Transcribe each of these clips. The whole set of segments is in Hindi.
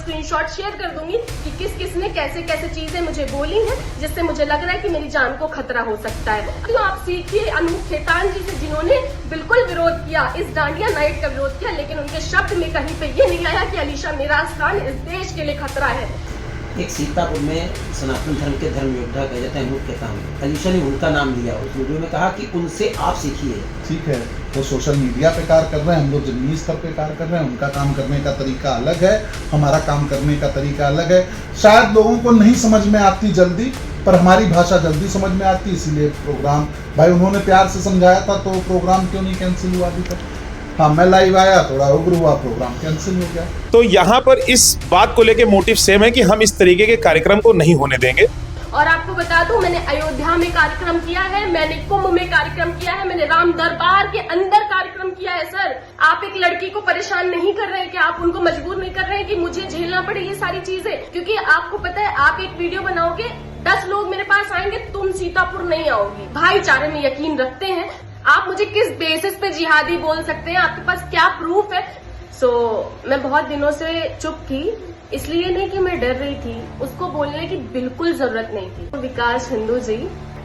स्क्रीनशॉट शेयर कर दूंगी कि किस किस ने कैसे कैसे चीजें मुझे बोली हैं, जिससे मुझे लग रहा है कि मेरी जान को खतरा हो सकता है। तो आप सीखिए अनूप खेतान जी से, जिन्होंने बिल्कुल विरोध किया, इस डांडिया नाइट का विरोध किया, लेकिन उनके शब्द में कहीं पे ये नहीं आया कि अलीशा मिराज खान इस देश के लिए खतरा है। एक सीतापुर में सनातन धर्म के धर्म योद्धा कहे जाते हैं अनूप खेतान, अलीशा ने उनका नाम लिया, उस वीडियो में कहा कि उनसे आप सीखिए। ठीक है, वो सोशल मीडिया पे कार्य कर रहे हैं, हम लोग जमीनी स्तर पे कार्य कर रहे हैं, उनका काम करने का तरीका अलग है, हमारा काम करने का तरीका अलग है। शायद लोगों को नहीं समझ में आती जल्दी, पर हमारी भाषा जल्दी समझ में आती, इसीलिए प्रोग्राम भाई उन्होंने प्यार से समझाया था, तो प्रोग्राम क्यों नहीं कैंसिल हुआ अभी तक? हाँ, मैं लाइव आया, थोड़ा उग्र हुआ, प्रोग्राम कैंसिल हो गया। तो यहाँ पर इस बात को लेके मोटिव सेम है कि हम इस तरीके के कार्यक्रम को नहीं होने देंगे। और आपको बता दूं, मैंने अयोध्या में कार्यक्रम किया है, मैंने कुंभ में कार्यक्रम किया है, मैंने राम दरबार के अंदर कार्यक्रम किया है। सर, आप एक लड़की को परेशान नहीं कर रहे हैं कि आप उनको मजबूर नहीं कर रहे हैं कि मुझे झेलना पड़े ये सारी चीजें, क्योंकि आपको पता है आप एक वीडियो बनाओगे, 10 लोग मेरे पास आएंगे, तुम सीतापुर नहीं आओगी। भाईचारे में यकीन रखते हैं आप, मुझे किस बेसिस पे जिहादी बोल सकते हैं? आपके पास क्या प्रूफ है? मैं बहुत दिनों से चुप थी, इसलिए नहीं कि मैं डर रही थी, उसको बोलने की बिल्कुल जरूरत नहीं थी। विकास हिंदू जी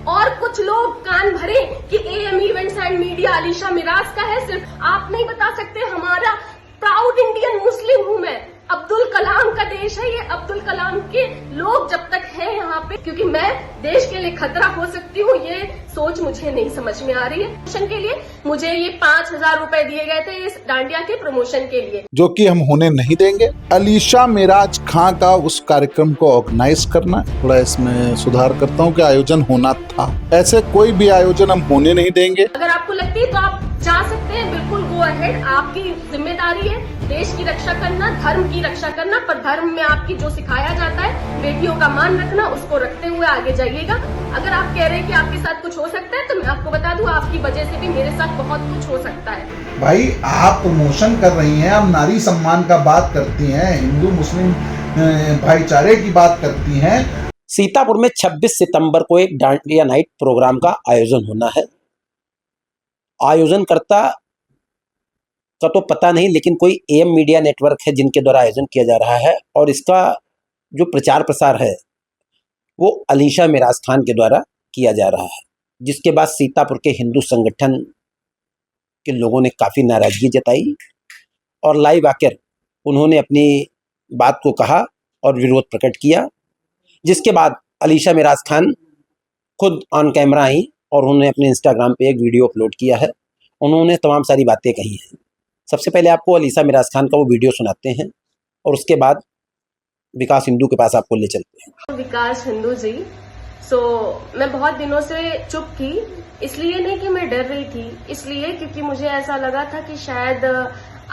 और कुछ लोग कान भरे कि AM events and media Alisha Miraj का है, सिर्फ आप नहीं बता सकते। हमारा प्राउड इंडियन मुस्लिम हूं मैं, अब्दुल कलाम का देश है ये, अब्दुल कलाम के लोग जब तक हैं यहाँ पे, क्योंकि मैं देश के लिए खतरा हो सकती हूँ, ये सोच मुझे नहीं समझ में आ रही है। प्रमोशन के लिए मुझे ये 5,000 रुपए दिए गए थे इस डांडिया के प्रमोशन के लिए, जो कि हम होने नहीं देंगे। अलीशा मिराज खां का उस कार्यक्रम को ऑर्गेनाइज करना, थोड़ा इसमें सुधार करता हूँ कि आयोजन होना था, ऐसे कोई भी आयोजन हम होने नहीं देंगे। अगर आपको लगती है तो आप जा सकते हैं, बिल्कुल गो अहेड, आपकी जिम्मेदारी है देश की रक्षा करना, धर्म की रक्षा करना, पर धर्म में आपकी जो सिखाया जाता है बेटियों का मान रखना, उसको रखते हुए आगे जाइएगा। अगर आप कह रहे हैं कि आपके साथ कुछ हो सकता है, तो मैं आपको बता दूं आपकी वजह से भी मेरे साथ बहुत कुछ हो सकता है। भाई आप प्रमोशन कर रही हैं, आप नारी सम्मान का बात करती हैं, हिंदू मुस्लिम भाईचारे की बात करती हैं। सीतापुर में 26 सितंबर को एक डांडिया नाइट प्रोग्राम का आयोजन होना है। आयोजनकर्ता का तो पता नहीं, लेकिन कोई AM मीडिया नेटवर्क है जिनके द्वारा आयोजन किया जा रहा है, और इसका जो प्रचार प्रसार है वो अलीशा मिराज खान के द्वारा किया जा रहा है, जिसके बाद सीतापुर के हिंदू संगठन के लोगों ने काफ़ी नाराजगी जताई और लाइव आकर उन्होंने अपनी बात को कहा और विरोध प्रकट किया, जिसके बाद अलीशा मिराज खान खुद ऑन कैमरा आई और उन्होंने अपने इंस्टाग्राम पे एक वीडियो अपलोड किया है। उन्होंने तमाम सारी बातें कही हैं। सबसे पहले आपको अलीशा मिराज खान का वो वीडियो सुनाते हैं और उसके बाद विकास हिंदू के पास आपको ले चलते हैं। विकास हिंदू जी, मैं बहुत दिनों से चुप थी, इसलिए नहीं कि मैं डर रही थी, इसलिए क्योंकि मुझे ऐसा लगा था कि शायद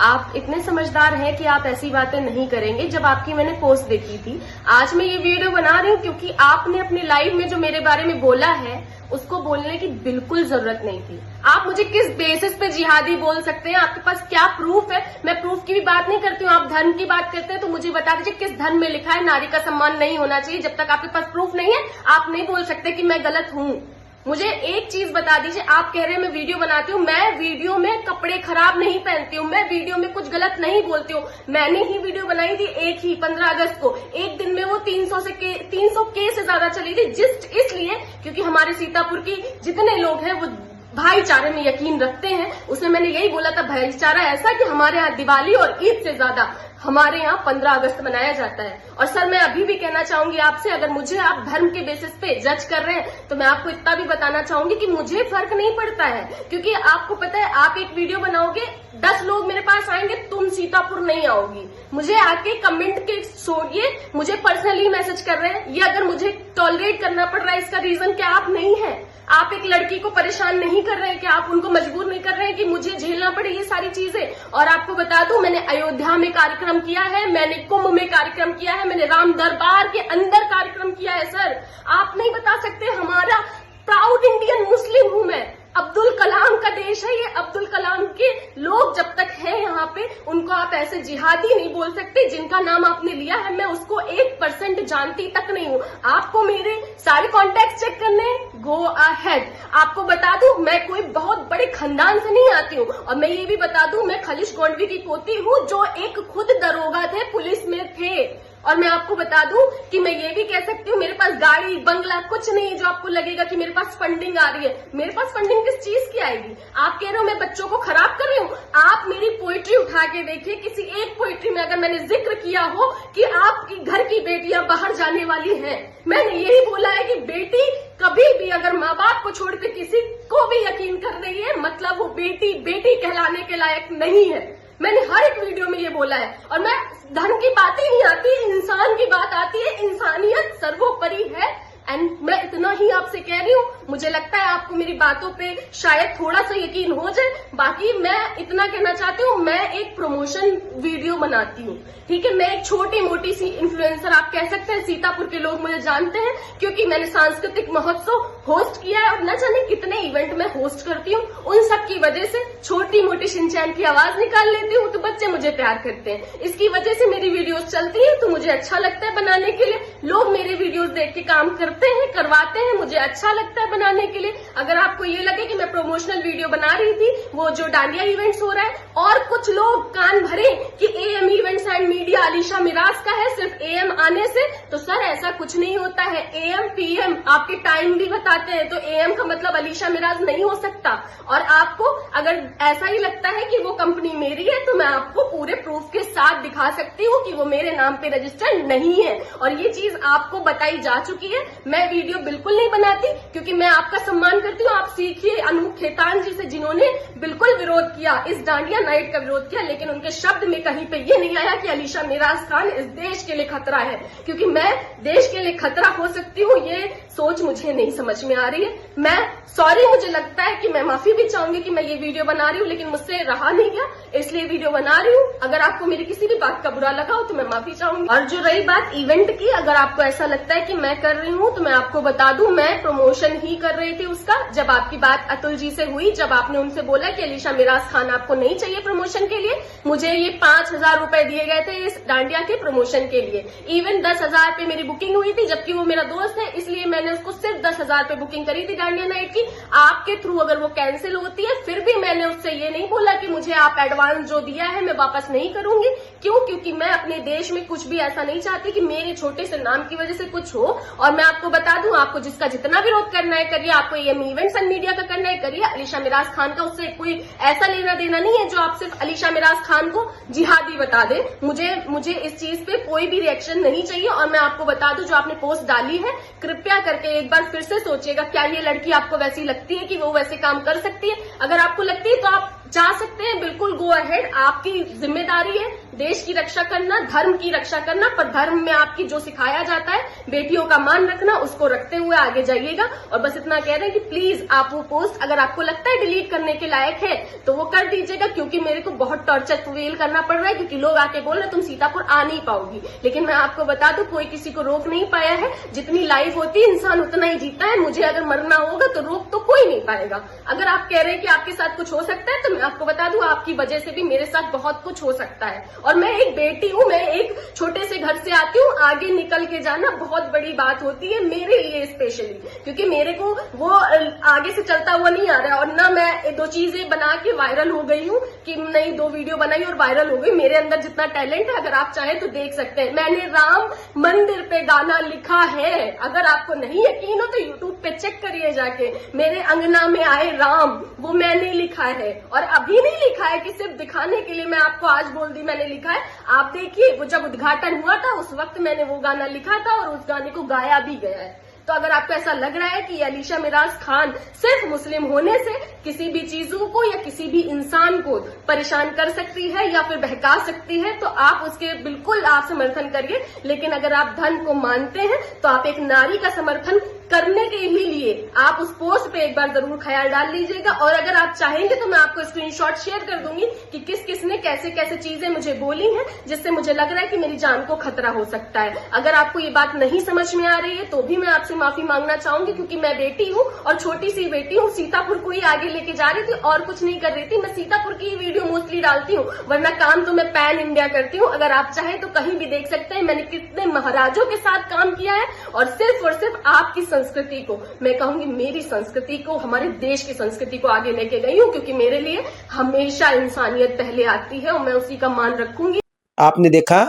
आप इतने समझदार हैं कि आप ऐसी बातें नहीं करेंगे। जब आपकी मैंने पोस्ट देखी थी, आज मैं ये वीडियो बना रही हूँ क्योंकि आपने अपने लाइव में जो मेरे बारे में बोला है उसको बोलने की बिल्कुल जरूरत नहीं थी। आप मुझे किस बेसिस पे जिहादी बोल सकते हैं? आपके पास क्या प्रूफ है? मैं प्रूफ की भी बात नहीं करती हूँ, आप धर्म की बात करते हैं, तो मुझे बता दीजिए किस धर्म में लिखा है नारी का सम्मान नहीं होना चाहिए। जब तक आपके पास प्रूफ नहीं है आप नहीं बोल सकते कि मैं गलत हूँ। मुझे एक चीज बता दीजिए, आप कह रहे हैं मैं वीडियो बनाती हूँ, मैं वीडियो में कपड़े खराब नहीं पहनती हूँ, मैं वीडियो में कुछ गलत नहीं बोलती हूँ। मैंने ही वीडियो बनाई थी एक ही 15 अगस्त को, एक दिन में वो 300 के से ज्यादा चली थी, जिस्ट इसलिए क्योंकि हमारे सीतापुर की जितने लोग हैं वो भाईचारे में यकीन रखते हैं। उसमें मैंने यही बोला था, भाईचारा ऐसा कि हमारे यहाँ दिवाली और ईद से ज्यादा हमारे यहाँ 15 अगस्त मनाया जाता है। और सर, मैं अभी भी कहना चाहूंगी आपसे, अगर मुझे आप धर्म के बेसिस पे जज कर रहे हैं तो मैं आपको इतना भी बताना चाहूंगी कि मुझे फर्क नहीं पड़ता है, क्योंकि आपको पता है आप एक वीडियो बनाओगे, 10 लोग मेरे पास आएंगे, तुम सीतापुर नहीं आओगी। मुझे आके कमेंट के छोड़िए, मुझे पर्सनली मैसेज कर रहे हैं, ये अगर मुझे टॉलरेट करना पड़ रहा है इसका रीजन क्या आप नहीं है? आप एक लड़की को परेशान नहीं कर रहे हैं कि आप उनको मजबूर नहीं कर रहे हैं कि मुझे झेलना पड़े ये सारी चीजें। और आपको बता दूं, मैंने अयोध्या में कार्यक्रम किया है, मैंने कुंभ में कार्यक्रम किया है, मैंने राम दरबार के अंदर कार्यक्रम किया है। सर, आप नहीं बता सकते, हमारा प्राउड इंडियन मुस्लिम हूं मैं, अब्दुल कलाम का देश है ये, अब्दुल कलाम के लोग जब तक हैं यहाँ पे, उनको आप ऐसे जिहादी नहीं बोल सकते। जिनका नाम आपने लिया है मैं उसको 1% जानती तक नहीं हूँ। आपको मेरे सारे कॉन्टेक्ट चेक करने, गो अहेड। आपको बता दूं, मैं कोई बहुत बड़े खानदान से नहीं आती हूँ, और मैं ये भी बता दूं, मैं खलीश गोंडवी की पोती हूँ जो एक खुद दरोगा थे, पुलिस में थे। और मैं आपको बता दूं कि मैं ये भी कह सकती हूँ, मेरे पास गाड़ी बंगला कुछ नहीं है जो आपको लगेगा कि मेरे पास फंडिंग आ रही है। मेरे पास फंडिंग किस चीज की आएगी? आप कह रहे हो मैं बच्चों को खराब कर रही हूँ। आप मेरी पोइट्री उठा के देखिए, किसी एक पोइट्री में अगर मैंने जिक्र किया हो कि आपकी घर की बेटियां बाहर जाने वाली हैं, मैंने यही बोला है कि बेटी कभी भी अगर माँ बाप को छोड़ के किसी को भी यकीन कर रही है, मतलब वो बेटी बेटी कहलाने के लायक नहीं है। मैंने हर एक वीडियो में ये बोला है। और मैं धन की बात ही नहीं आती, इंसान की बात आती है। इंसानियत सर्वोपरि है। एंड मैं इतना ही आपसे कह रही हूँ, मुझे लगता है आपको मेरी बातों पे शायद थोड़ा सा यकीन हो जाए। बाकी मैं इतना कहना चाहती हूँ, मैं एक प्रमोशन वीडियो बनाती हूँ, ठीक है। मैं एक छोटी मोटी सी इन्फ्लुएंसर आप कह सकते हैं। सीतापुर के लोग मुझे जानते हैं क्योंकि मैंने सांस्कृतिक महोत्सव होस्ट किया है और न जाने कितने इवेंट में होस्ट करती हूँ। उन सब की वजह से छोटी मोटी शिनचैन की आवाज निकाल लेती हूँ तो बच्चे मुझे प्यार करते हैं। इसकी वजह से मेरी वीडियोस चलती है तो मुझे अच्छा लगता है बनाने के लिए। लोग मेरे वीडियोस देख के काम करते हैं, करवाते हैं, मुझे अच्छा लगता है बनाने के लिए। अगर आपको ये लगे कि मैं प्रमोशनल वीडियो बना रही थी, वो जो डांडिया इवेंट्स हो रहा है, और कुछ लोग कान भरे कि AM events and media Alisha Miraj का है सिर्फ एएम आने से, तो सर ऐसा कुछ नहीं होता है। एएम पीएम आपके टाइम भी बताते हैं, तो एएम का मतलब अलीशा मिराज नहीं हो सकता। और आपको अगर ऐसा ही लगता है कि वो कंपनी मेरी है तो मैं आपको पूरे प्रूफ के साथ दिखा सकती हूँ कि वो मेरे नाम पे रजिस्टर्ड नहीं है। और ये चीज आपको बताई जा चुकी है। मैं वीडियो बिल्कुल नहीं बनाती क्योंकि मैं आपका सम्मान करती हूँ। आप सीखिए अनूप खेतान जी से, जिन्होंने बिल्कुल विरोध किया, इस डांडिया नाइट का विरोध किया, लेकिन उनके शब्द में कहीं पे ये नहीं आया कि अलीशा मिराज खान इस देश के लिए खतरा है। क्योंकि मैं देश के लिए खतरा हो सकती हूँ, ये सोच मुझे नहीं समझ में आ रही है। मैं सॉरी, मुझे लगता है कि मैं माफी भी चाहूंगी कि मैं ये वीडियो बना रही हूँ, लेकिन मुझसे रहा नहीं गया, इसलिए वीडियो बना रही हूँ। अगर आपको मेरी किसी भी बात का बुरा लगा हो तो मैं माफी चाहूंगी। और जो रही बात इवेंट की, अगर आपको ऐसा लगता है कि मैं कर रही हूँ तो मैं आपको बता दूं, मैं प्रमोशन ही कर रही थी उसका। जब आपकी बात अतुल जी से हुई, जब आपने उनसे बोला कि अलीशा मिराज खान आपको नहीं चाहिए प्रमोशन के लिए, मुझे ये 5,000 रुपए दिए गए थे इस डांडिया के प्रमोशन के लिए। इवन 10,000 पे मेरी बुकिंग हुई थी, जबकि वो मेरा दोस्त है, इसलिए मैंने उसको सिर्फ 10,000 पे बुकिंग करी थी डांडिया नाइट की। आपके थ्रू अगर वो कैंसिल होती है, फिर भी मैंने उससे ये नहीं बोला कि मुझे आप एडवांस जो दिया है मैं वापस नहीं करूंगी। क्यों? क्योंकि मैं अपने देश में कुछ भी ऐसा नहीं चाहती कि मेरे छोटे से नाम की वजह से कुछ हो। और मैं आपको बता दूं, आपको जिसका जितना विरोध करना है करिए, आपको ये इवेंट्स एंड मीडिया का करना है करिए। अलीशा मिराज खान का उससे कोई ऐसा लेना देना नहीं है जो आप सिर्फ अलीशा मिराज खान को जिहादी बता दे। मुझे इस चीज पे कोई भी रिएक्शन नहीं चाहिए। और मैं आपको बता दूं, जो आपने पोस्ट डाली है, कृपया करके एक बार फिर से सोचिएगा, क्या ये लड़की आपको वैसी लगती है कि वो वैसे काम कर सकती है? अगर आपको लगती है तो आप जा सकते हैं, बिल्कुल गो अहेड। आपकी जिम्मेदारी है देश की रक्षा करना, धर्म की रक्षा करना, पर धर्म में आपकी जो सिखाया जाता है बेटियों का मान रखना, उसको रखते हुए आगे जाइएगा। और बस इतना कह रहे हैं कि प्लीज आप वो पोस्ट अगर आपको लगता है डिलीट करने के लायक है तो वो कर दीजिएगा, क्योंकि मेरे को बहुत टॉर्चर फील करना पड़ रहा है, क्योंकि लोग आके बोल रहे तुम सीतापुर आ नहीं पाओगी। लेकिन मैं आपको बता दूं, कोई किसी को रोक नहीं पाया है। जितनी लाइफ होती है इंसान उतना ही जीता है। मुझे अगर मरना होगा तो रोक तो कोई नहीं पाएगा। अगर आप कह रहे हैं कि आपके साथ कुछ हो सकता है, तो मैं आपको बता दूं, आपकी वजह से भी मेरे साथ बहुत कुछ हो सकता है। और मैं एक बेटी हूं, मैं एक छोटे से घर से आती हूँ। आगे निकल के जाना बहुत बड़ी बात होती है मेरे लिए स्पेशली, क्योंकि मेरे को वो आगे से चलता हुआ नहीं आ रहा है। और ना मैं 2 चीजें बना के वायरल हो गई हूँ कि नहीं 2 वीडियो बनाई और वायरल हो गई। मेरे अंदर जितना टैलेंट है, अगर आप चाहें तो देख सकते हैं। मैंने राम मंदिर पे गाना लिखा है। अगर आपको नहीं यकीन हो तो यूट्यूब पे चेक करिए जाके। मेरे अंगना में आए राम, वो मैंने लिखा है। और अभी नहीं लिखा है कि सिर्फ दिखाने के लिए मैं आपको आज बोल दी मैंने लिखा है। आप देखिए, वो जब उद्घाटन हुआ था उस वक्त मैंने वो गाना लिखा था और उस गाने को गाया भी गया है। तो अगर आपको ऐसा लग रहा है कि अलीशा मिराज खान सिर्फ मुस्लिम होने से किसी भी चीजों को या किसी भी इंसान को परेशान कर सकती है या फिर बहका सकती है, तो आप उसके बिल्कुल आप समर्थन करिए। लेकिन अगर आप धन को मानते हैं तो आप एक नारी का समर्थन करने के ही लिए आप उस पोस्ट पे एक बार जरूर ख्याल डाल लीजिएगा। और अगर आप चाहेंगे तो मैं आपको स्क्रीनशॉट शेयर कर दूंगी कि किस किस ने कैसे कैसे चीजें मुझे बोली हैं, जिससे मुझे लग रहा है कि मेरी जान को खतरा हो सकता है। अगर आपको ये बात नहीं समझ में आ रही है तो भी मैं आपसे माफी मांगना चाहूंगी, क्योंकि मैं बेटी हूँ और छोटी सी बेटी हूँ। सीतापुर को ही आगे लेके जा रही थी और कुछ नहीं कर रही थी। मैं सीतापुर की वीडियो मोस्टली डालती हूँ, वरना काम तो मैं पैन इंडिया करती हूँ। अगर आप चाहें तो कहीं भी देख सकते हैं मैंने कितने महाराजों के साथ काम किया है। और सिर्फ आपकी संस्कृति को, मैं कहूंगी मेरी संस्कृति को, हमारे देश की संस्कृति को आगे लेके गई हूँ, क्योंकि मेरे लिए हमेशा इंसानियत पहले आती है और मैं उसी का मान रखूंगी। आपने देखा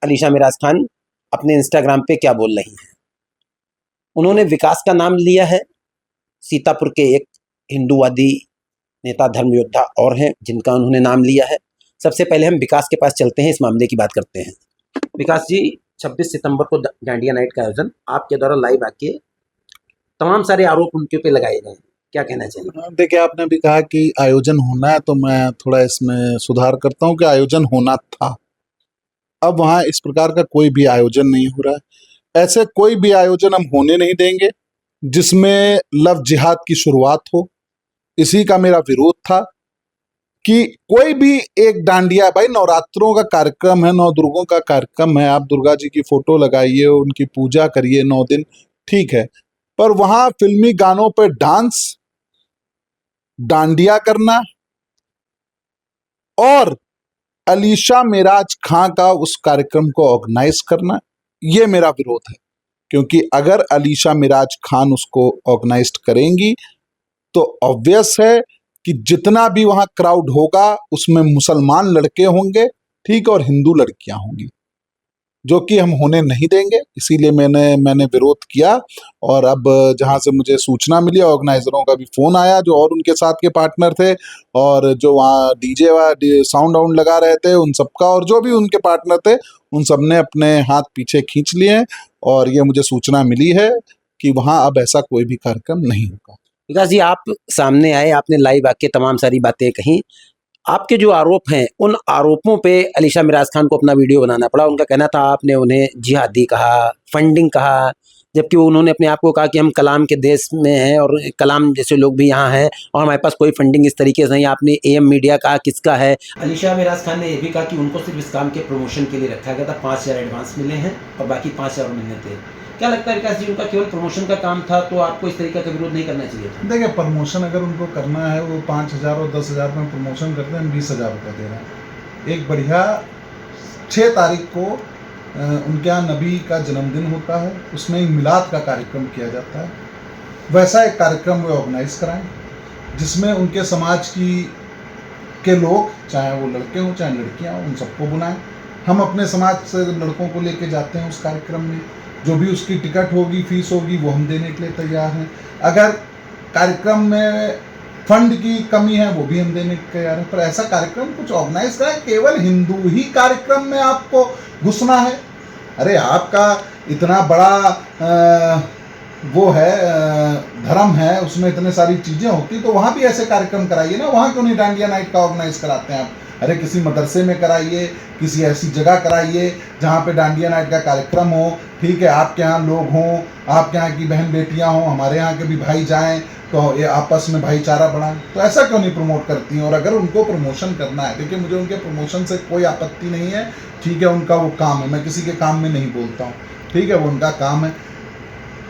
अलीशा मिराज खान अपने इंस्टाग्राम पे क्या बोल रही हैं। उन्होंने विकास का नाम लिया है। सीतापुर के एक हिंदूवादी नेता, धर्म योद्धा और हैं जिनका उन्होंने नाम लिया है। सबसे पहले हम विकास के पास चलते हैं, इस मामले की बात करते हैं। विकास जी, 26 सितंबर को डांडिया नाइट का आयोजन आपके द्वारा लाइव आके तमाम सारे आरोप उनके पे लगाए गए हैं, क्या कहना चाहिए? देखिए, आपने भी कहा कि आयोजन होना है, तो मैं थोड़ा इसमें सुधार करता हूँ कि आयोजन होना था। अब वहाँ इस प्रकार का कोई भी आयोजन नहीं हो रहा है। ऐसे कोई भी आयोजन हम होने नहीं देंगे जिसमें लव जिहाद की शुरुआत हो। इसी का मेरा विरोध था कि कोई भी एक डांडिया, भाई नवरात्रों का कार्यक्रम है, नौ दुर्गों का कार्यक्रम है, आप दुर्गा जी की फोटो लगाइए, उनकी पूजा करिए 9 दिन, ठीक है, पर वहां फिल्मी गानों पर डांस, डांडिया करना और अलीशा मेराज खां का उस कार्यक्रम को ऑर्गेनाइज करना, ये मेरा विरोध है। क्योंकि अगर अलीशा मेराज खान उसको ऑर्गेनाइज करेंगी तो ऑब्वियस है कि जितना भी वहां क्राउड होगा उसमें मुसलमान लड़के होंगे, ठीक, और हिंदू लड़कियां होंगी, जो कि हम होने नहीं देंगे। इसीलिए मैंने विरोध किया। और अब जहां से मुझे सूचना मिली, ऑर्गेनाइजरों का भी फोन आया जो और उनके साथ के पार्टनर थे, और जो वहाँ डीजे साउंड वाउंड लगा रहे थे उन सबका, और जो भी उनके पार्टनर थे उन सब ने अपने हाथ पीछे खींच लिए हैं। और ये मुझे सूचना मिली है कि वहाँ अब ऐसा कोई भी कार्यक्रम नहीं होगा। विकास जी, आप सामने आए, आपने लाइव आके तमाम सारी बातें कही। आपके जो आरोप हैं, उन आरोपों पे अलीशा मिराज खान को अपना वीडियो बनाना पड़ा। उनका कहना था आपने उन्हें जिहादी कहा, फंडिंग कहा, जबकि उन्होंने अपने आप को कहा कि हम कलाम के देश में हैं और कलाम जैसे लोग भी यहाँ हैं और हमारे पास कोई फंडिंग इस तरीके से नहीं। आपने एएम मीडिया कहा, किसका है? अलीशा मिराज खान ने यह भी कहा कि उनको सिर्फ इस काम के प्रमोशन के लिए रखा गया था, 5,000 एडवांस मिले हैं और बाकी 5,000 मिलने थे। क्या लगता है विकास जी, उनका केवल प्रमोशन का काम था, तो आपको इस तरीके का विरोध नहीं करना चाहिए था? देखिए, प्रमोशन अगर उनको करना है, वो 5,000 और 10,000 में प्रमोशन करते हैं, 20,000 रुपये दे रहे हैं। एक बढ़िया 6 तारीख को उनके यहाँ नबी का जन्मदिन होता है, उसमें मिलाद का कार्यक्रम किया जाता है। वैसा एक कार्यक्रम वे ऑर्गेनाइज कराएं जिसमें उनके समाज के लोग, चाहे वो लड़के हों चाहे लड़कियां हों, उन सबको बुलाएं। हम अपने समाज से लड़कों को लेके जाते हैं उस कार्यक्रम में, जो भी उसकी टिकट होगी, फीस होगी, वो हम देने के लिए तैयार हैं। अगर कार्यक्रम में फंड की कमी है, वो भी हम देने के तैयार हैं। पर ऐसा कार्यक्रम कुछ ऑर्गेनाइज करें, केवल हिंदू ही कार्यक्रम में आपको घुसना है। अरे आपका इतना बड़ा वो है, धर्म है, उसमें इतने सारी चीज़ें होती, तो वहाँ भी ऐसे कार्यक्रम कराइए ना। वहाँ क्यों नहीं डांडिया नाइट का ऑर्गेनाइज कराते हैं आप? अरे किसी मदरसे में कराइए, किसी ऐसी जगह कराइए जहाँ पे डांडिया नाइट का कार्यक्रम हो, ठीक है, आपके यहाँ लोग हों, आपके यहाँ की बहन बेटियाँ हों, हमारे यहाँ के भी भाई जाएं, तो ये आपस में भाईचारा बढ़ाएं। तो ऐसा क्यों नहीं प्रमोट करती हैं? और अगर उनको प्रमोशन करना है, देखिए मुझे उनके प्रमोशन से कोई आपत्ति नहीं है, ठीक है, उनका वो काम है, मैं किसी के काम में नहीं बोलता हूँ, ठीक है, वो उनका काम है।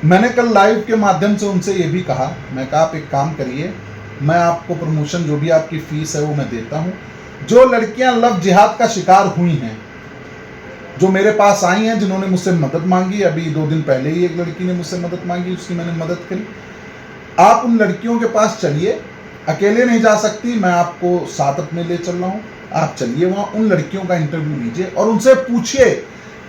मैंने कल लाइव के माध्यम से उनसे ये भी कहा, मैं कहा आप एक काम करिए, मैं आपको प्रमोशन जो भी आपकी फीस है वो मैं देता हूँ। जो लड़कियां लव जिहाद का शिकार हुई हैं, जो मेरे पास आई हैं, जिन्होंने मुझसे मदद मांगी, अभी 2 दिन पहले ही एक लड़की ने मुझसे मदद मांगी, उसकी मैंने मदद करी। आप उन लड़कियों के पास चलिए, अकेले नहीं जा सकती, मैं आपको साथ अपने ले चल रहा हूँ, आप चलिए वहाँ, उन लड़कियों का इंटरव्यू लीजिए और उनसे पूछिए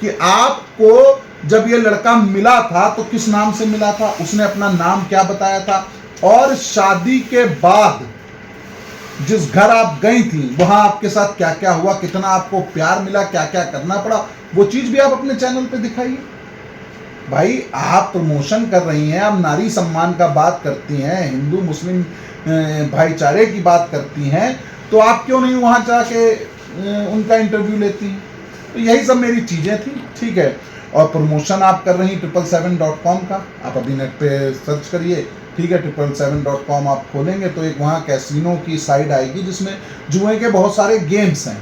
कि आपको जब ये लड़का मिला था तो किस नाम से मिला था, उसने अपना नाम क्या बताया था, और शादी के बाद जिस घर आप गई थी वहां आपके साथ क्या क्या हुआ, कितना आपको प्यार मिला, क्या क्या करना पड़ा, वो चीज भी आप अपने चैनल पे दिखाइए। भाई आप प्रमोशन कर रही हैं, आप नारी सम्मान का बात करती हैं, हिंदू मुस्लिम भाईचारे की बात करती हैं, तो आप क्यों नहीं वहां जाके उनका इंटरव्यू लेती हैं? तो यही सब मेरी चीजें थी, ठीक है। और प्रमोशन आप कर रही 777.com का, आप अभी नेट पे सर्च करिए, ठीक है, 777.com आप खोलेंगे तो एक वहाँ कैसीनो की साइट आएगी जिसमें जुए के बहुत सारे गेम्स हैं।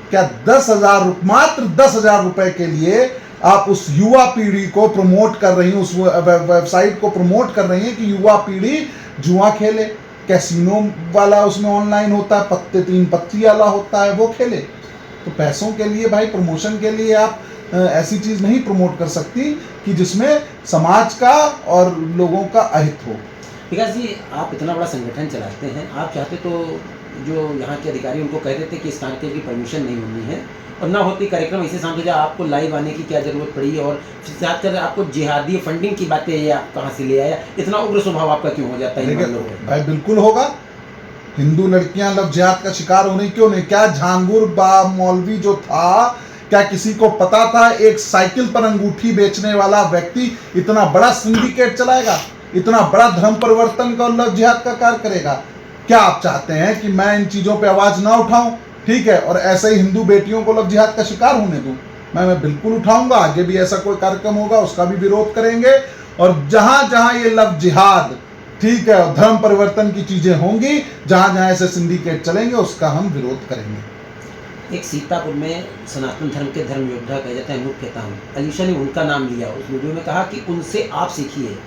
क्या 10,000, मात्र 10,000 रुपए के लिए आप उस युवा पीढ़ी को प्रमोट कर रही हैं, उस वेबसाइट को प्रमोट कर रही हैं कि युवा पीढ़ी जुआ खेले, कैसीनो वाला उसमें ऑनलाइन होता है, 3 पत्ती वाला होता है, वो खेले। तो पैसों के लिए भाई, प्रमोशन के लिए आप ऐसी चीज नहीं प्रमोट कर सकती कि जिसमें समाज का और लोगों का अहित हो। विकास जी, आप इतना बड़ा संगठन चलाते हैं, आप चाहते तो जो यहाँ के अधिकारी उनको कह देते कि इस कार्यक्रम की परमिशन नहीं होनी है और ना होती कार्यक्रम ऐसे शांत हो जाए, आपको लाइव आने की क्या जरूरत पड़ी, और साथ कर आपको जिहादी फंडिंग की बातें ये आप कहाँ से ले आया, इतना उग्र स्वभाव आपका क्यों हो जाता है? इन मामलों में भाई बिल्कुल होगा। हिंदू लड़कियां लव जिहाद का शिकार होने क्यों नहीं? क्या झांगुर बा मौलवी जो था, क्या किसी को पता था एक साइकिल पर अंगूठी बेचने वाला व्यक्ति इतना बड़ा सिंडिकेट चलाएगा, इतना बड़ा धर्म परिवर्तन का और लव जिहाद का कार्य करेगा? क्या आप चाहते हैं कि मैं इन चीजों पे आवाज ना उठाऊं, ठीक है, और ऐसे ही हिंदू बेटियों को लव जिहाद का शिकार होने दूं? मैं बिल्कुल उठाऊंगा। आगे भी ऐसा कोई कार्यक्रम होगा उसका भी विरोध करेंगे, और जहां जहां ये लव जिहाद, ठीक है, और धर्म परिवर्तन की चीजें होंगी, जहां जहां ऐसे सिंडिकेट चलेंगे उसका हम विरोध करेंगे। एक सीतापुर में सनातन धर्म के धर्म योद्धा कहे जाते हैं अनूप खेतान, अलीशा ने उनका नाम लिया उस वीडियो में, कहा कि उनसे आप सीखिए,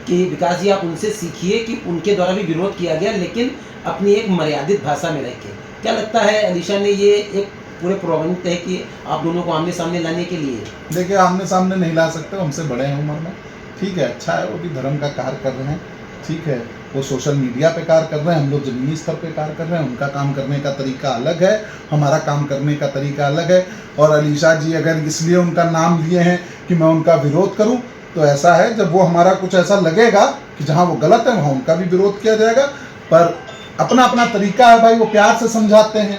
कि विकास जी आप उनसे सीखिए कि उनके द्वारा भी विरोध किया गया लेकिन अपनी एक मर्यादित भाषा में रह के। क्या लगता है अलीशा ने ये एक पूरे प्रबंध है कि आप दोनों को आमने सामने लाने के लिए? देखिए, आमने सामने नहीं ला सकते, हमसे बड़े हैं उम्र में, ठीक है, अच्छा है, वो भी धर्म का कार्य कर रहे हैं, ठीक है, वो सोशल मीडिया पे कार्य कर रहे हैं, हम लोग जमीनी स्तर पे कार्य कर रहे हैं, उनका काम करने का तरीका अलग है, हमारा काम करने का तरीका अलग है। और अलीशा जी अगर इसलिए उनका नाम लिए हैं कि मैं उनका विरोध करूं, तो ऐसा है, जब वो हमारा कुछ ऐसा लगेगा कि जहां वो गलत है वहां उनका भी विरोध किया जाएगा, पर अपना अपना तरीका है भाई, वो प्यार से समझाते हैं,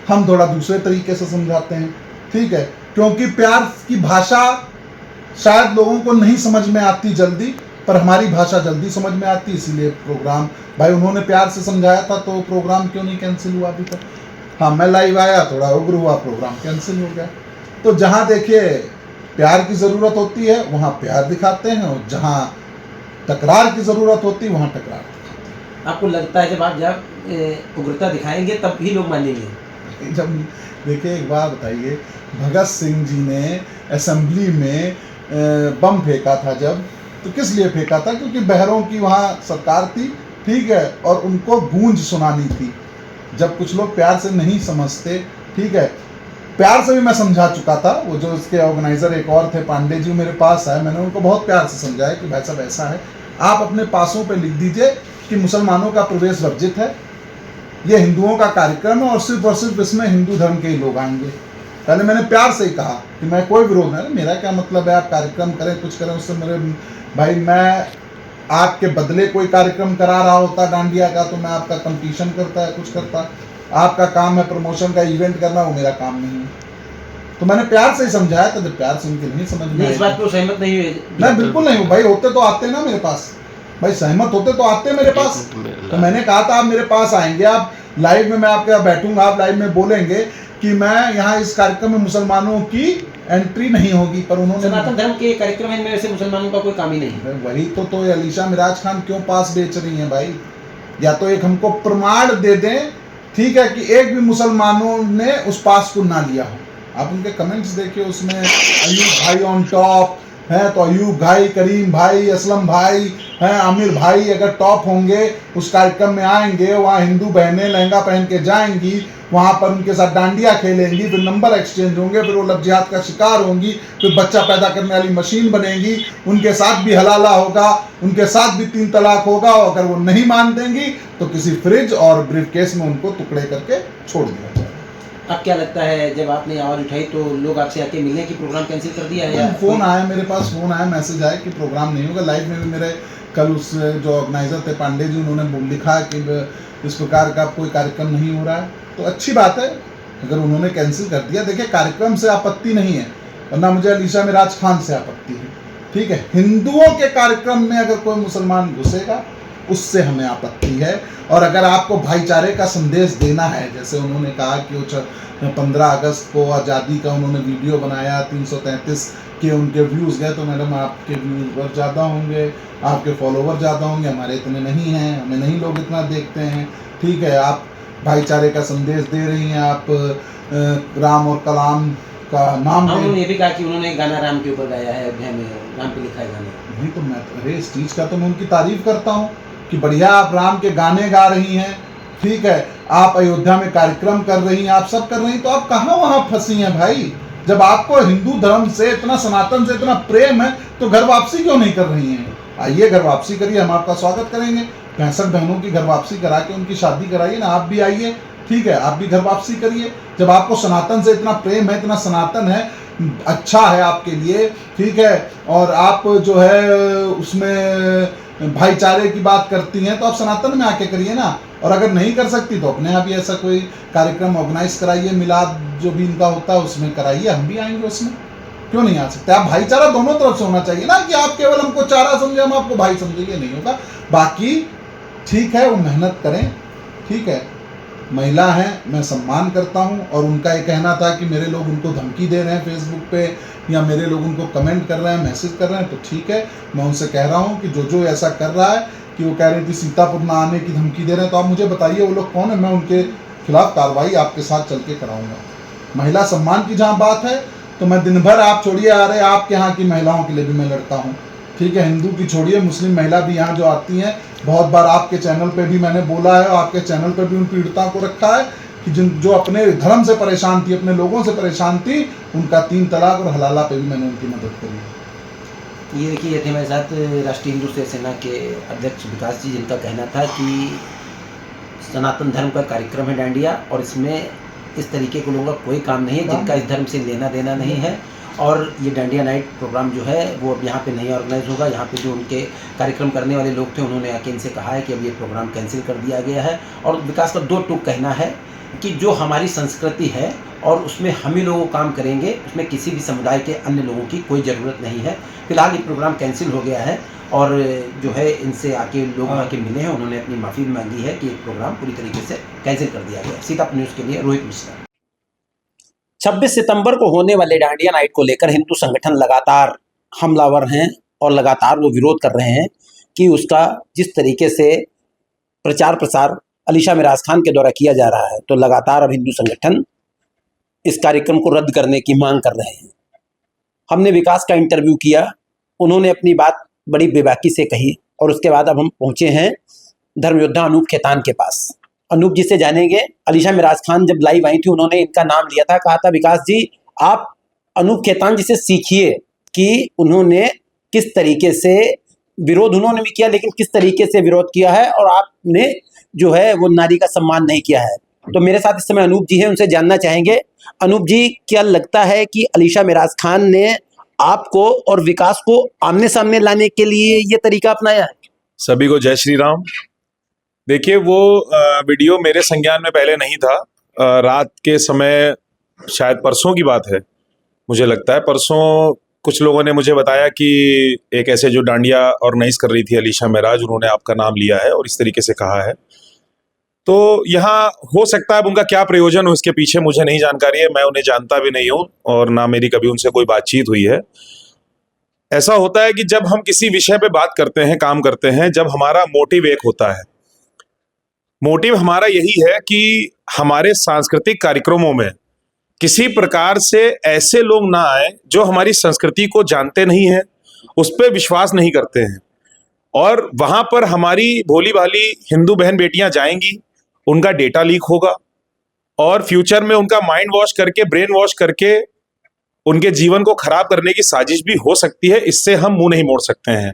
हम थोड़ा दूसरे तरीके से समझाते हैं, ठीक है, क्योंकि प्यार की भाषा शायद लोगों को नहीं समझ में आती जल्दी, पर हमारी भाषा जल्दी समझ में आती, इसीलिए प्रोग्राम भाई उन्होंने प्यार से समझाया था, तो प्रोग्राम क्यों नहीं कैंसिल हुआ अभी तक? हाँ, मैं लाइव आया, थोड़ा उग्र हुआ, प्रोग्राम कैंसिल हो गया। तो जहाँ देखिए प्यार की ज़रूरत होती है वहाँ प्यार दिखाते हैं, और जहाँ टकरार की ज़रूरत होती है वहाँ टकरार दिखाते हैं। आपको लगता है जब उग्रता दिखाएंगे तब ही लोग मानेंगे? जब देखिए, एक बात बताइए, भगत सिंह जी ने असेंबली में बम फेंका था जब, तो किस लिए फेंका था? क्योंकि बहरों की वहाँ सरकार थी, ठीक है, और उनको गूंज सुनानी थी। जब कुछ लोग प्यार से नहीं समझते, ठीक है, प्यार से भी मैं समझा चुका था, वो जो इसके ऑर्गेनाइजर एक और थे पांडे जी मेरे पास आए, मैंने उनको बहुत प्यार से समझाया कि भाई साहब ऐसा है, आप अपने पासों पे लिख दीजिए कि मुसलमानों का प्रवेश वर्जित है, ये हिंदुओं का कार्यक्रम है और सिर्फ इसमें हिंदू धर्म के ही लोग आएंगे। पहले मैंने प्यार से ही कहा कि मैं कोई विरोध नहीं, मेरा क्या मतलब है आप कार्यक्रम करें कुछ करें, उससे मेरे भाई, मैं आपके बदले कोई कार्यक्रम करा रहा होता डांडिया का तो मैं आपका कंपटीशन करता है, कुछ करता, आपका काम है प्रमोशन का इवेंट करना, वो मेरा काम नहीं है। तो मैंने प्यार से ही समझाया था, जब प्यार से उनके नहीं समझ में, इस बात को सहमत नहीं हुए? मैं बिल्कुल नहीं हूँ भाई, होते तो आते ना मेरे पास, भाई सहमत होते तो आते मेरे पास। तो मैंने कहा था आप मेरे पास आएंगे, आप लाइव में, मैं आपके यहाँ बैठूंगा, आप लाइव में बोलेंगे कि मैं यहाँ इस कार्यक्रम में मुसलमानों की एंट्री नहीं होगी, पर उन्होंने सनातन धर्म के कार्यक्रम में वैसे मुसलमानों का कोई काम ही नहीं है। वही तो अलीशा मिराज खान क्यों पास बेच रही हैं भाई? या तो एक हमको प्रमाण दे दें, ठीक है, कि एक भी मुसलमानों ने उस पास को ना लिया हो। आप उनके कमेंट्स देखिए, उसमें अयूब भाई ऑन टॉप है, तो अयूब भाई, करीम भाई, असलम भाई हैं, आमिर भाई अगर टॉप होंगे उस कार्यक्रम में आएंगे, वहाँ हिंदू बहनें लहंगा पहन के जाएंगी, वहाँ पर उनके साथ डांडिया खेलेंगी, फिर नंबर एक्सचेंज होंगे, फिर वो लव जिहाद का शिकार होंगी, फिर बच्चा पैदा करने वाली मशीन बनेंगी, उनके साथ भी हलाला होगा, उनके साथ भी 3 तलाक होगा, और अगर वो नहीं मान देंगी तो किसी फ्रिज और ब्रीफकेस में उनको टुकड़े करके छोड़ दिया जाएगा। अब क्या लगता है, जब आपने आवाज़ उठाई तो लोग आपसे आके मिले कि प्रोग्राम कैंसिल कर दिया है? या फोन आया मेरे पास, फोन आया, मैसेज आया कि प्रोग्राम नहीं होगा। लाइव में भी मेरे कल उस जो ऑर्गेनाइजर थे पांडे जी, उन्होंने लिखा कि इस प्रकार का कोई कार्यक्रम नहीं हो रहा है, तो अच्छी बात है अगर उन्होंने कैंसिल कर दिया। देखिए, कार्यक्रम से आपत्ति नहीं है, और ना मुझे अलीशा मिराज खान से आपत्ति है, ठीक है, हिंदुओं के कार्यक्रम में अगर कोई मुसलमान घुसेगा उससे हमें आपत्ति है। और अगर आपको भाईचारे का संदेश देना है, जैसे उन्होंने कहा कि वो 15 अगस्त को आज़ादी का उन्होंने वीडियो बनाया, 333 के उनके व्यूज़ गए, तो मैडम आपके व्यूज़ ज़्यादा होंगे, आपके फॉलोवर ज़्यादा होंगे, हमारे इतने नहीं हैं, हमें नहीं लोग इतना देखते हैं, ठीक है, आप भाईचारे का संदेश दे रही हैं, आप राम और कलाम का नाम हाँ, उन्होंने ये भी कहा कि उन्होंने गाना राम के ऊपर गाया है, अयोध्या में राम पे लिखा है गाना। नहीं तो मैं, अरे इस चीज़ का तो मैं उनकी तारीफ करता हूँ कि बढ़िया आप राम के गाने गा रही हैं, ठीक है, आप अयोध्या में कार्यक्रम कर रही हैं, आप सब कर रही हैं, तो आप कहाँ वहाँ फंसी हैं भाई? जब आपको हिंदू धर्म से इतना, सनातन से इतना प्रेम है, तो घर वापसी क्यों नहीं कर रही हैं? आइए, घर वापसी करिए, हम आपका स्वागत करेंगे। 65 बहनों की घर वापसी करा के उनकी शादी कराइए ना, आप भी आइए, ठीक है, आप भी घर वापसी करिए। जब आपको सनातन से इतना प्रेम है, इतना सनातन है, अच्छा है आपके लिए, ठीक है, और आप जो है उसमें भाईचारे की बात करती हैं, तो आप सनातन में आके करिए ना। और अगर नहीं कर सकती तो अपने आप ही ऐसा कोई कार्यक्रम ऑर्गेनाइज कराइए, मिलाद जो भी इनका होता है उसमें कराइए, हम भी आएंगे उसमें, क्यों नहीं आ सकते। आप भाईचारा दोनों तरफ से होना चाहिए ना, कि आप केवल हमको चारा समझे, हम आपको भाई समझे, ये नहीं होगा। बाकी ठीक है, वो मेहनत करें, ठीक है, महिला हैं, मैं सम्मान करता हूं। और उनका ये कहना था कि मेरे लोग उनको धमकी दे रहे हैं फेसबुक पे, या मेरे लोग उनको कमेंट कर रहे हैं, मैसेज कर रहे हैं, तो ठीक है, मैं उनसे कह रहा हूं कि जो ऐसा कर रहा है, कि वो कह रही थी सीतापुर ना आने की धमकी दे रहे हैं, तो आप मुझे बताइए वो लोग कौन है, मैं उनके खिलाफ कार्रवाई आपके साथ चल के कराऊंगा। महिला सम्मान की जहाँ बात है, तो मैं दिन भर, आप छोड़िए, आ रहे आपके यहाँ की महिलाओं के लिए भी मैं लड़ता हूँ, ठीक है, हिंदू की छोड़िए, मुस्लिम महिला भी यहाँ जो आती हैं, बहुत बार आपके चैनल पे भी मैंने बोला है, और आपके चैनल पे भी उन पीड़िता को रखा है कि जो अपने धर्म से परेशान थी, अपने लोगों से परेशान थी, उनका 3 तलाक और हलाला पे भी मैंने उनकी मदद करी। ये देखिए, ये थे मेरे साथ राष्ट्रीय हिंदू सेना के अध्यक्ष विकास जी, जिनका कहना था कि सनातन धर्म का कार्यक्रम है डांडिया, और इसमें इस तरीके के लोगों का कोई काम नहीं है जिनका इस धर्म से लेना देना नहीं है। और ये डांडिया नाइट प्रोग्राम जो है वो अब यहाँ पे नहीं ऑर्गेनाइज होगा। यहाँ पे जो उनके कार्यक्रम करने वाले लोग थे, उन्होंने आके इनसे कहा है कि अब ये प्रोग्राम कैंसिल कर दिया गया है। और विकास का 2 टूक कहना है कि जो हमारी संस्कृति है और उसमें हम ही लोग काम करेंगे, उसमें किसी भी समुदाय के अन्य लोगों की कोई ज़रूरत नहीं है। फिलहाल ये प्रोग्राम कैंसिल हो गया है, और जो है इनसे आके लोग आके मिले हैं, उन्होंने अपनी माफ़ी मांगी है कि प्रोग्राम पूरी तरीके से कैंसिल कर दिया गया। सीतापुर न्यूज़ के लिए रोहित मिश्रा। 26 सितंबर को होने वाले डांडिया नाइट को लेकर हिंदू संगठन लगातार हमलावर हैं और लगातार वो विरोध कर रहे हैं कि उसका जिस तरीके से प्रचार प्रसार अलीशा मिराज खान के द्वारा किया जा रहा है, तो लगातार अब हिंदू संगठन इस कार्यक्रम को रद्द करने की मांग कर रहे हैं। हमने विकास का इंटरव्यू किया, उन्होंने अपनी बात बड़ी बेबाकी से कही, और उसके बाद अब हम पहुंचे हैं धर्म योद्धा अनूप खेतान के पास। अनूप जी से जानेंगे, अलीशा मिराज खान जब लाइव आई थी, उन्होंने इनका नाम लिया था, कहा था विकास जी आप अनूप खेतान जी से सीखिए कि उन्होंने किस तरीके से विरोध उन्होंने भी किया, लेकिन किस तरीके से विरोध किया है, और आपने जो है वो नारी का सम्मान नहीं किया है। तो मेरे साथ इस समय अनूप जी हैं, उनसे जानना चाहेंगे। अनूप जी, क्या लगता है कि अलीशा मिराज खान ने आपको और विकास को आमने सामने लाने के लिए ये तरीका अपनाया है? सभी को जय श्री राम। देखिए, वो वीडियो मेरे संज्ञान में पहले नहीं था। रात के समय, शायद परसों की बात है, मुझे लगता है परसों, कुछ लोगों ने मुझे बताया कि एक ऐसे जो डांडिया ऑर्गेनाइज कर रही थी अलीशा मिराज, उन्होंने आपका नाम लिया है और इस तरीके से कहा है। तो यहाँ हो सकता है उनका क्या प्रयोजन हो इसके पीछे, मुझे नहीं जानकारी है, मैं उन्हें जानता भी नहीं हूँ और ना मेरी कभी उनसे कोई बातचीत हुई है। ऐसा होता है कि जब हम किसी विषय पे बात करते हैं, काम करते हैं, जब हमारा मोटिव एक होता है, मोटिव हमारा यही है कि हमारे सांस्कृतिक कार्यक्रमों में किसी प्रकार से ऐसे लोग ना आए जो हमारी संस्कृति को जानते नहीं हैं, उस पर विश्वास नहीं करते हैं, और वहां पर हमारी भोली भाली हिंदू बहन बेटियां जाएंगी, उनका डेटा लीक होगा और फ्यूचर में उनका माइंड वॉश करके, ब्रेन वॉश करके उनके जीवन को खराब करने की साजिश भी हो सकती है। इससे हम मुंह नहीं मोड़ सकते हैं।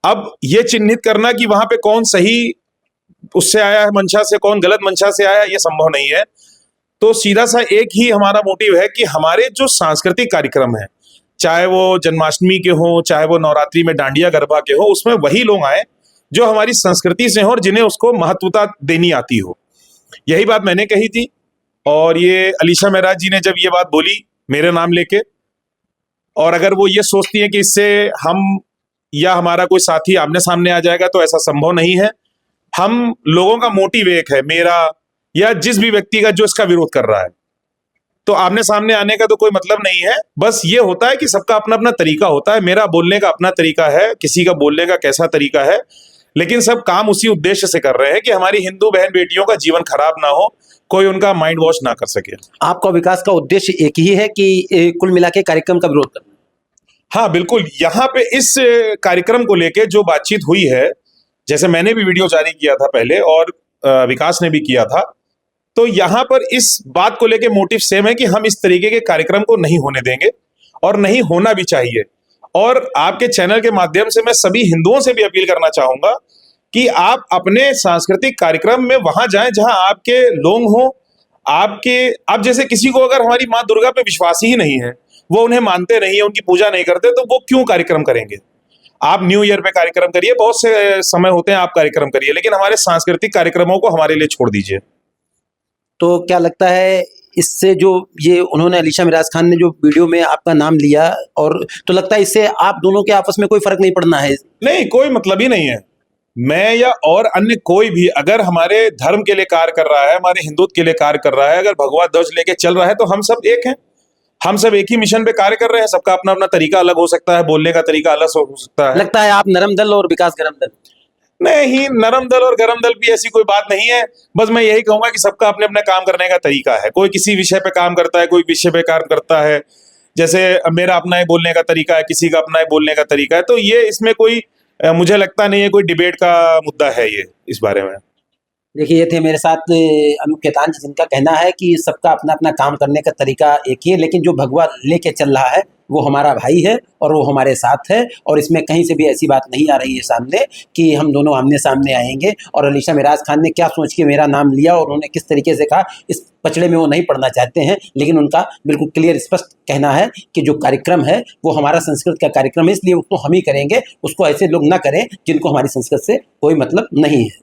अब ये चिन्हित करना कि वहां पे कौन सही उससे आया है मंशा से, कौन गलत मंशा से आया, ये संभव नहीं है। तो सीधा सा एक ही हमारा मोटिव है कि हमारे जो सांस्कृतिक कार्यक्रम है, चाहे वो जन्माष्टमी के हो, चाहे वो नवरात्रि में डांडिया गरबा के हो, उसमें वही लोग आए जो हमारी संस्कृति से हो और जिन्हें उसको महत्वता देनी आती हो। यही बात मैंने कही थी, और ये अलीशा मिराज जी ने जब ये बात बोली मेरे नाम लेके, और अगर वो ये सोचती है कि इससे हम या हमारा कोई साथी आमने सामने आ जाएगा, तो ऐसा संभव नहीं है। हम लोगों का मोटिव एक है, मेरा या जिस भी व्यक्ति का जो इसका विरोध कर रहा है, तो आमने सामने आने का तो कोई मतलब नहीं है। बस ये होता है कि सबका अपना अपना तरीका होता है, मेरा बोलने का अपना तरीका है, किसी का बोलने का कैसा तरीका है, लेकिन सब काम उसी उद्देश्य से कर रहे हैं कि हमारी हिंदू बहन बेटियों का जीवन खराब ना हो, कोई उनका माइंड वॉश ना कर सके। आपका विकास का उद्देश्य एक ही है कि कुल मिला के कार्यक्रम का विरोध करना? हाँ बिल्कुल, यहाँ पे इस कार्यक्रम को लेके जो बातचीत हुई है, जैसे मैंने भी वीडियो जारी किया था पहले और विकास ने भी किया था, तो यहाँ पर इस बात को लेके मोटिव सेम है कि हम इस तरीके के कार्यक्रम को नहीं होने देंगे और नहीं होना भी चाहिए। और आपके चैनल के माध्यम से मैं सभी हिंदुओं से भी अपील करना चाहूंगा कि आप अपने सांस्कृतिक कार्यक्रम में वहां जाएं जहां आपके लोग हों, आप जैसे किसी को अगर हमारी माँ दुर्गा पे विश्वास ही नहीं है, वो उन्हें मानते नहीं है, उनकी पूजा नहीं करते, तो वो क्यों कार्यक्रम करेंगे? आप न्यू ईयर पे कार्यक्रम करिए, बहुत से समय होते हैं, आप कार्यक्रम करिए, लेकिन हमारे सांस्कृतिक कार्यक्रमों को हमारे लिए छोड़ दीजिए। तो क्या लगता है इससे जो ये उन्होंने अलीशा मिराज खान ने जो वीडियो में आपका नाम लिया, और तो लगता है इससे आप दोनों के आपस में कोई फर्क नहीं पड़ना है? नहीं, कोई मतलब ही नहीं है। मैं या और अन्य कोई भी अगर हमारे धर्म के लिए कार्य कर रहा है, हमारे हिंदुत्व के लिए कार्य कर रहा है, अगर भगवा ध्वज लेके चल रहा है, तो हम सब एक हैं, हम सब एक ही मिशन पे कार्य कर रहे हैं। सबका अपना अपना तरीका अलग हो सकता है, बोलने का तरीका अलग हो सकता है। लगता है आप नरम दल और विकास गरम दल? नहीं, नरम दल और गरम दल भी ऐसी कोई बात नहीं है। बस मैं यही कहूंगा कि सबका अपने अपने काम करने का तरीका है। कोई किसी विषय पे काम करता है, कोई विषय पे काम करता है। जैसे मेरा अपना ही बोलने का तरीका है, किसी का अपना ही बोलने का तरीका है, तो ये इसमें कोई मुझे लगता नहीं है कोई डिबेट का मुद्दा है ये इस बारे में। देखिए, ये थे मेरे साथ अनूप खेतान जी, जिनका कहना है कि सबका अपना अपना काम करने का तरीका एक ही है, लेकिन जो भगवा लेके चल रहा है वो हमारा भाई है और वो हमारे साथ है, और इसमें कहीं से भी ऐसी बात नहीं आ रही है सामने कि हम दोनों आमने सामने आएंगे। और अलीशा मिराज खान ने क्या सोच के मेरा नाम लिया और उन्होंने किस तरीके से कहा, इस पचड़े में वो नहीं पढ़ना चाहते हैं, लेकिन उनका बिल्कुल क्लियर स्पष्ट कहना है कि जो कार्यक्रम है वो हमारा संस्कृत का कार्यक्रम है, इसलिए उसको हम ही करेंगे, उसको ऐसे लोग ना करें जिनको हमारी संस्कृत से कोई मतलब नहीं है।